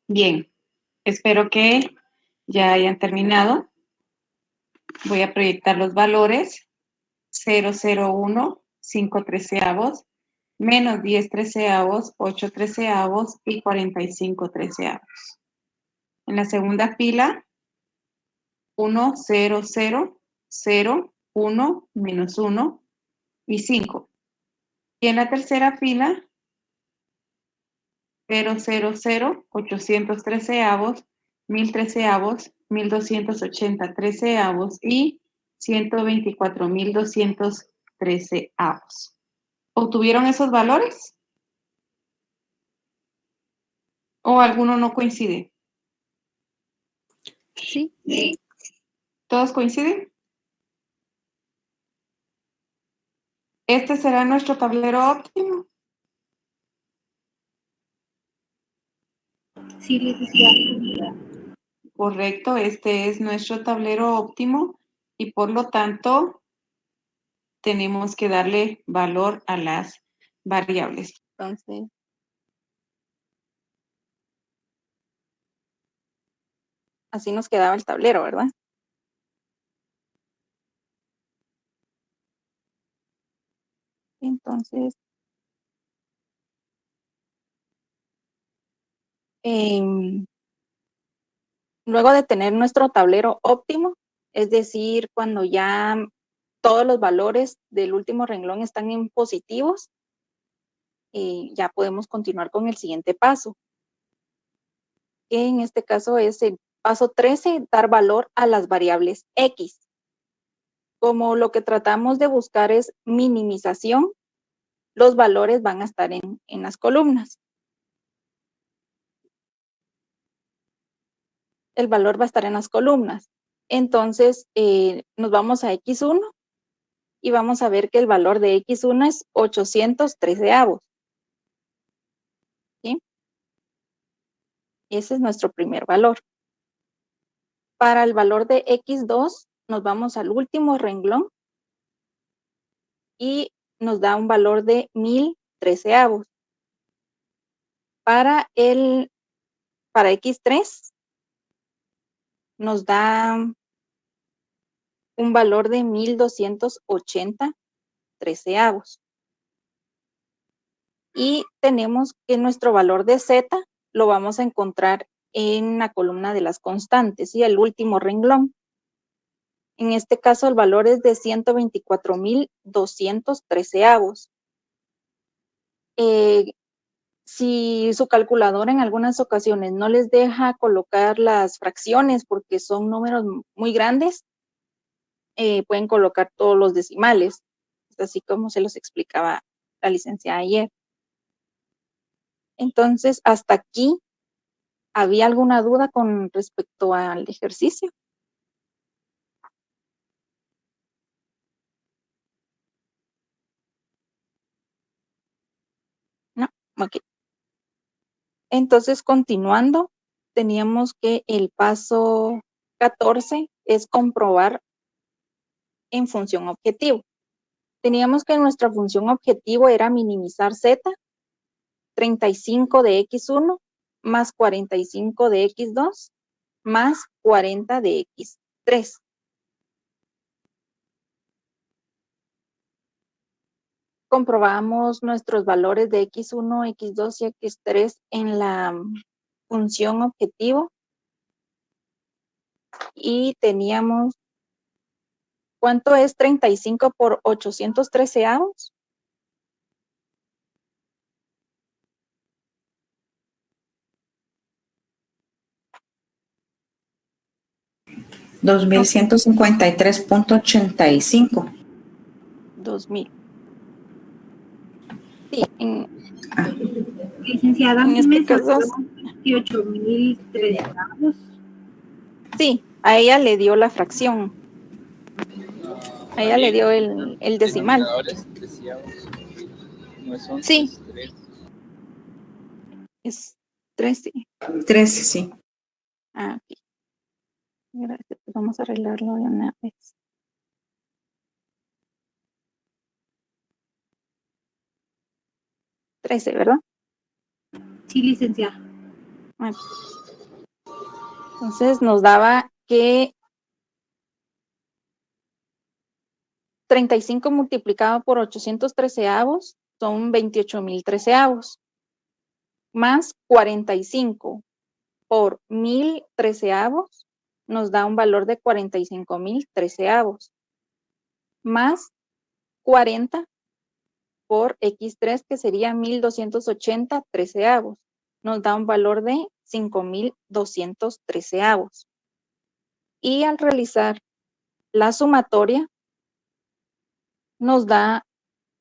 Bien, espero que ya hayan terminado. Voy a proyectar los valores. 001, 5 treceavos, menos 10 treceavos, 8 treceavos y 45 treceavos. En la segunda fila, 1, 0, 0, 0, 1, menos 1 y 5. Y en la tercera fila, 0, 0, 0, 800 treceavos, 1000 treceavos, 1280 treceavos y 124.200 treceavos. ¿Obtuvieron esos valores? ¿O alguno no coincide? Sí. ¿Todos coinciden? Este será nuestro tablero óptimo. Sí, licenciada. Correcto, este es nuestro tablero óptimo y por lo tanto tenemos que darle valor a las variables. Entonces, así nos quedaba el tablero, ¿verdad? Entonces, luego de tener nuestro tablero óptimo, es decir, cuando ya todos los valores del último renglón están en positivos, ya podemos continuar con el siguiente paso, que en este caso es el paso 13, dar valor a las variables X. Como lo que tratamos de buscar es minimización, los valores van a estar en las columnas. El valor va a estar en las columnas. Entonces, nos vamos a X1 y vamos a ver que el valor de X1 es 813avos. ¿Sí? Ese es nuestro primer valor. Para el valor de X2, nos vamos al último renglón y nos da un valor de 1013avos. Para X3 nos da un valor de 1280 treceavos. Y tenemos que nuestro valor de Z lo vamos a encontrar en la columna de las constantes y el último renglón. En este caso el valor es de 124.200 treceavos. Si su calculadora en algunas ocasiones no les deja colocar las fracciones porque son números muy grandes, pueden colocar todos los decimales, así como se los explicaba la licenciada ayer. Entonces, hasta aquí, ¿había alguna duda con respecto al ejercicio? No, ok. Entonces, continuando, teníamos que el paso 14 es comprobar en función objetivo. Teníamos que nuestra función objetivo era minimizar Z, 35 de X1 más 45 de X2 más 40 de X3. Comprobamos nuestros valores de X1, X2 y X3 en la función objetivo y teníamos, ¿cuánto es 35 por 813avos? 2153.85. 2000. Sí, Licenciada, en este me caso, 28.013. sí, a ella le dio la fracción. A ella le dio el decimal. Sí. Es 13. 13, sí. Ah, ok. Gracias. Vamos a arreglarlo de una vez. $13, ¿verdad? Sí, licenciada. Entonces nos daba que 35 multiplicado por 813avos son 28.013avos. Más 45 por 1.013avos nos da un valor de 45.013avos. Más 40 por X3, que sería 1.280 treceavos. Nos da un valor de 5.200 treceavos. Y al realizar la sumatoria, nos da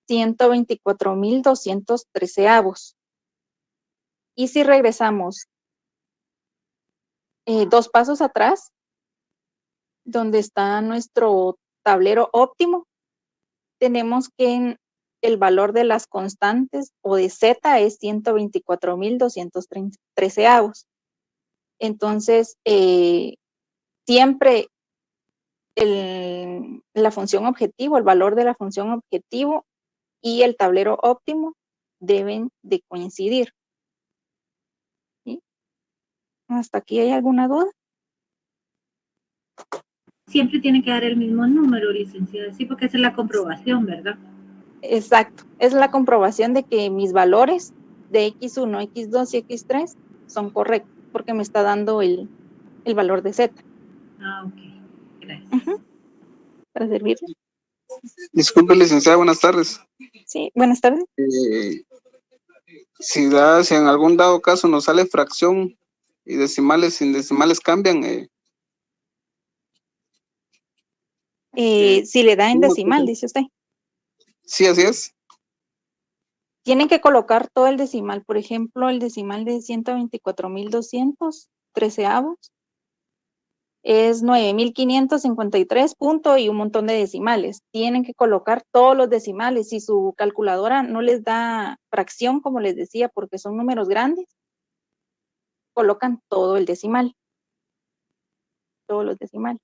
124.200 treceavos. Y si regresamos 2 pasos atrás, donde está nuestro tablero óptimo, tenemos que el valor de las constantes o de Z es 124.200 treceavos. Entonces, siempre la función objetivo, el valor de la función objetivo y el tablero óptimo deben de coincidir. ¿Sí? ¿Hasta aquí hay alguna duda? Siempre tiene que dar el mismo número, licenciada. Sí, porque esa es la comprobación, ¿verdad? Exacto. Es la comprobación de que mis valores de X1, X2 y X3 son correctos, porque me está dando el valor de Z. Ah, ok. Gracias. Para servirle. Disculpe, licenciada, buenas tardes. Sí, buenas tardes. Si en algún dado caso nos sale fracción y decimales, sin decimales cambian. Si le da en decimal, dice usted. Sí, así es. Tienen que colocar todo el decimal. Por ejemplo, el decimal de 124.200 treceavos es 9.553 punto y un montón de decimales. Tienen que colocar todos los decimales. Si su calculadora no les da fracción, como les decía, porque son números grandes, colocan todo el decimal. Todos los decimales.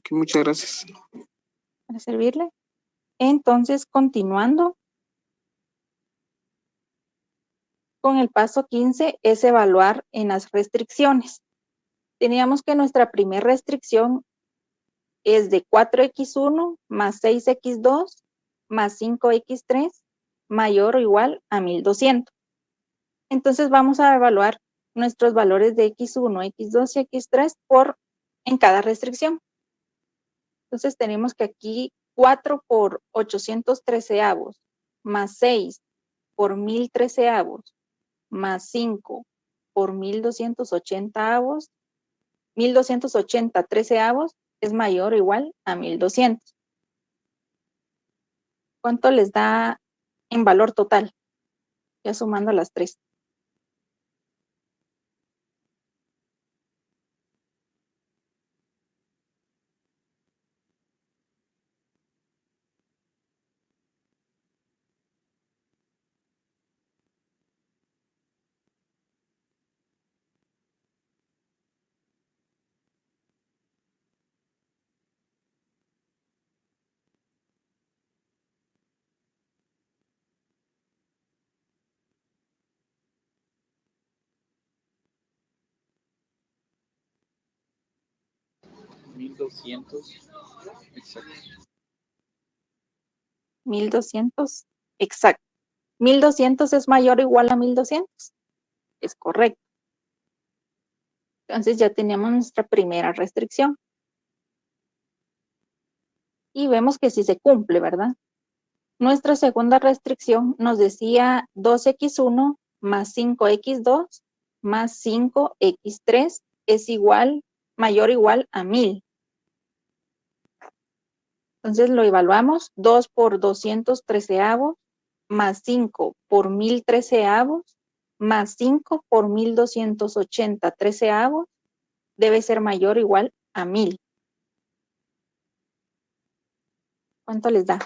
Ok, muchas gracias. Para servirle. Entonces, continuando con el paso 15, es evaluar en las restricciones. Teníamos que nuestra primera restricción es de 4x1 más 6x2 más 5x3 mayor o igual a 1200. Entonces vamos a evaluar nuestros valores de x1, x2 y x3 en cada restricción. Entonces tenemos que aquí 4 por 813avos más 6 por 1013avos más 5 por 1280avos, 1280 treceavos es mayor o igual a 1200. ¿Cuánto les da en valor total? Ya sumando las tres. Exacto. 1200, exacto. 1200 es mayor o igual a 1200. Es correcto. Entonces ya teníamos nuestra primera restricción. Y vemos que sí se cumple, ¿verdad? Nuestra segunda restricción nos decía 2x1 más 5x2 más 5x3 es igual, mayor o igual a 1000. Entonces lo evaluamos, 2 por 213avos más 5 por 1013avos más 5 por 1280 treceavos debe ser mayor o igual a 1000. ¿Cuánto les da?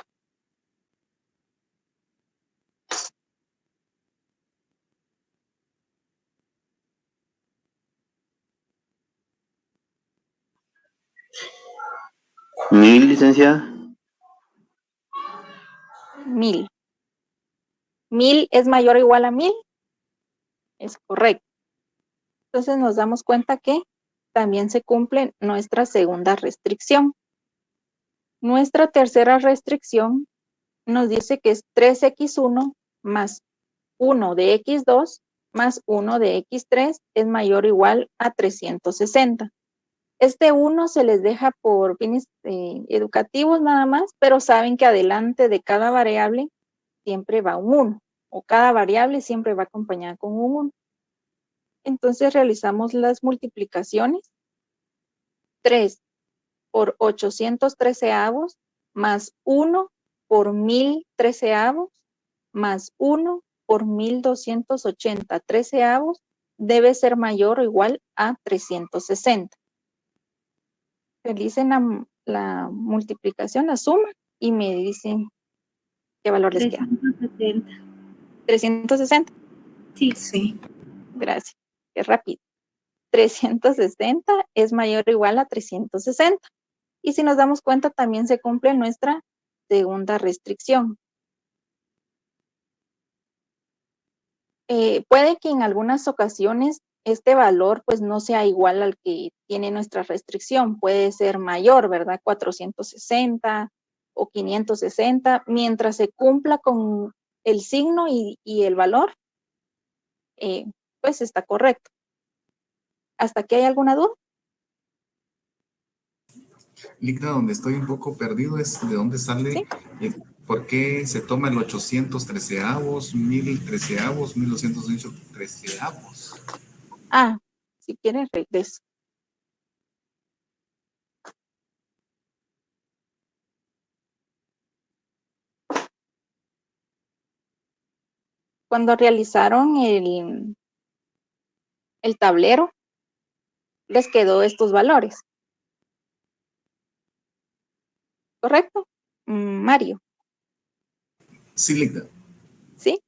¿1000, licenciada? 1000. 1000 es mayor o igual a 1000. Es correcto. Entonces nos damos cuenta que también se cumple nuestra segunda restricción. Nuestra tercera restricción nos dice que es 3x1 más 1 de x2 más 1 de x3 es mayor o igual a 360. Este 1 se les deja por fines educativos nada más, pero saben que adelante de cada variable siempre va un 1, o cada variable siempre va acompañada con un 1. Entonces realizamos las multiplicaciones. 3 por 813avos más 1 por 1013avos más 1 por 1280 treceavos debe ser mayor o igual a 360. Realicen la multiplicación, la suma, y me dicen qué valor les queda. 360. 360. Sí. Sí. Gracias. Qué rápido. 360 es mayor o igual a 360. Y si nos damos cuenta, también se cumple nuestra segunda restricción. Puede que en algunas ocasiones este valor pues no sea igual al que tiene nuestra restricción. Puede ser mayor, ¿verdad? 460 o 560. Mientras se cumpla con el signo y el valor, pues está correcto. ¿Hasta aquí hay alguna duda? Ligda, donde estoy un poco perdido es de dónde sale, ¿Sí? por qué se toma el 813avos, 1013avos, 1213avos. Ah, si quieren regreso. Cuando realizaron el tablero, les quedó estos valores. ¿Correcto? Mario. Sí, Ligda. ¿Sí?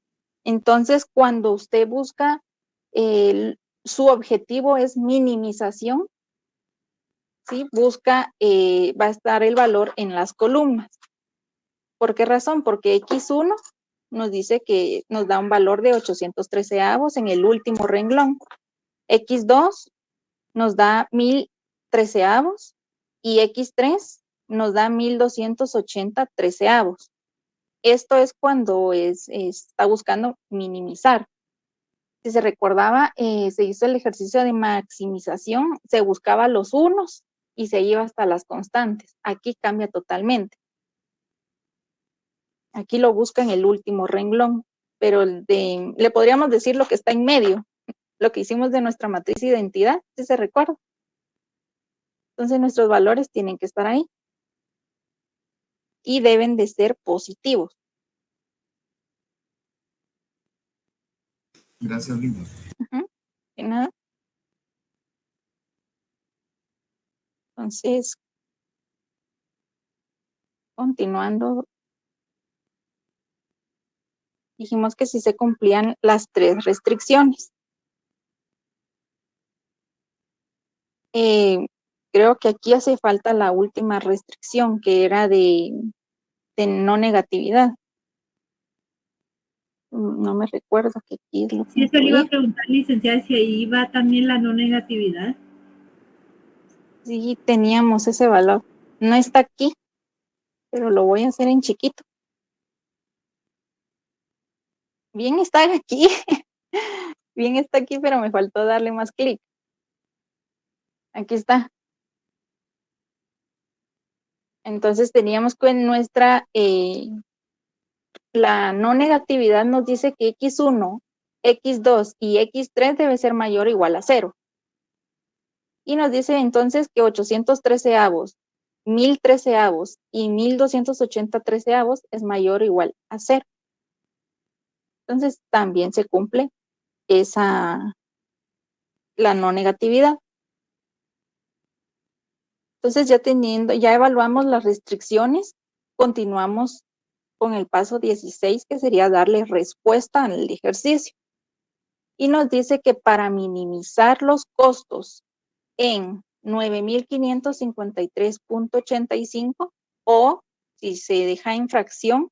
Entonces, cuando usted busca, su objetivo es minimización, ¿sí? Busca, va a estar el valor en las columnas. ¿Por qué razón? Porque X1 nos dice que nos da un valor de 813avos en el último renglón. X2 nos da 1013avos y X3 nos da 1280 treceavos. Esto es cuando está buscando minimizar. Si se recordaba, se hizo el ejercicio de maximización, se buscaba los unos y se iba hasta las constantes. Aquí cambia totalmente. Aquí lo busca en el último renglón, pero le podríamos decir lo que está en medio, lo que hicimos de nuestra matriz de identidad, si se recuerda. Entonces nuestros valores tienen que estar ahí y deben de ser positivos. Gracias, Linda. ¿De nada? Entonces, continuando, dijimos que si se cumplían las 3 restricciones. Creo que aquí hace falta la última restricción, que era de no negatividad. No me recuerdo que aquí lo Sí, eso le iba a incluí. preguntar, licenciada, si ahí va también la no negatividad. Sí, teníamos ese valor. No está aquí, pero lo voy a hacer en chiquito. Bien está aquí. Bien está aquí, pero me faltó darle más clic. Aquí está. Entonces teníamos que en nuestra, la no negatividad nos dice que X1, X2 y X3 debe ser mayor o igual a 0. Y nos dice entonces que 813avos, 1013avos y 1280 treceavos es mayor o igual a 0. Entonces también se cumple la no negatividad. Entonces ya evaluamos las restricciones, continuamos con el paso 16, que sería darle respuesta al ejercicio. Y nos dice que para minimizar los costos en 9,553.85 o, si se deja en fracción,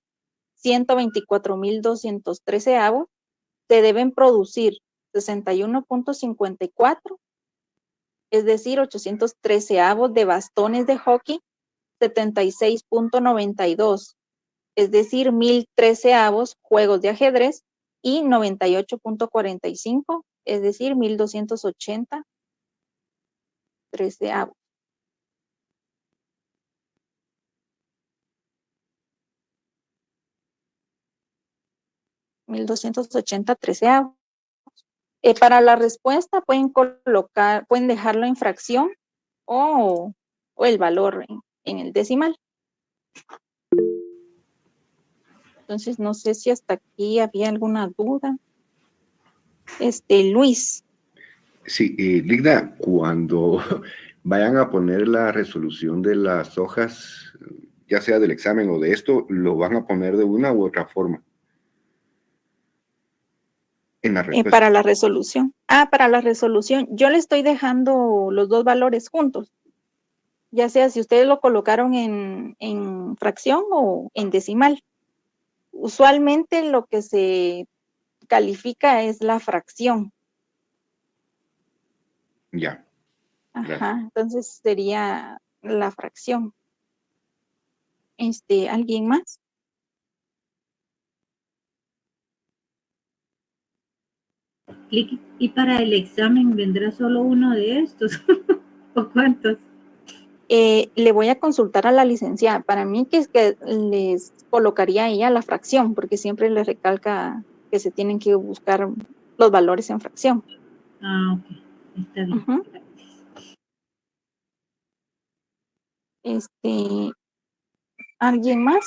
124,213avos, se deben producir 61.54, es decir, 813avos de bastones de hockey, 76.92, es decir, 1013avos juegos de ajedrez y 98.45, es decir, 1280 treceavos. $1,280 para la respuesta pueden dejarlo en fracción o el valor en el decimal. Entonces, no sé si hasta aquí había alguna duda. Luis. Sí, Ligda, cuando vayan a poner la resolución de las hojas, ya sea del examen o de esto, ¿lo van a poner de una u otra forma? En la respuesta. Para la resolución. Para la resolución. Yo le estoy dejando los dos valores juntos. Ya sea si ustedes lo colocaron en fracción o en decimal. Usualmente lo que se califica es la fracción. Ya. Ajá, entonces sería la fracción. ¿Alguien más? ¿Y para el examen vendrá solo uno de estos? ¿O cuántos? Le voy a consultar a la licenciada. Para mí que es que les colocaría ella la fracción, porque siempre les recalca que se tienen que buscar los valores en fracción. Ok. Está bien. ¿Alguien más?